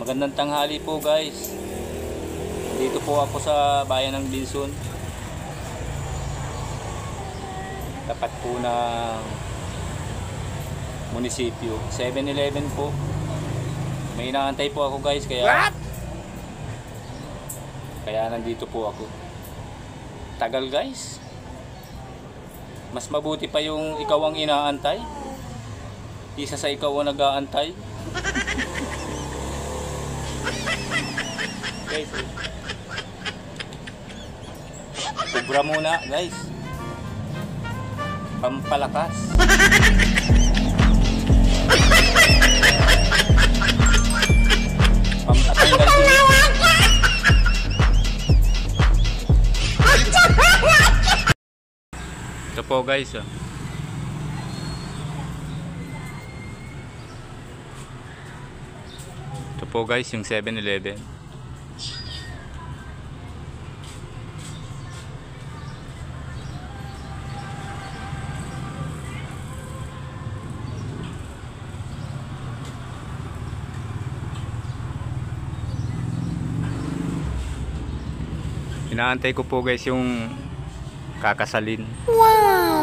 Magandang tanghali po guys. Dito po ako sa bayan ng Binsun. Tapat po ng munisipyo. 7-Eleven po. May inaantay po ako guys, kaya nandito po ako. Tagal guys. Mas mabuti pa yung ikaw ang inaantay isa sa ikaw ang nag-aantay. Guys, kubra muna guys, pampalakas. Pampatanggal din. Ito po guys, oh. Ito po guys yung 7-Eleven. Inaantay ko po guys yung kakasalin. Wow!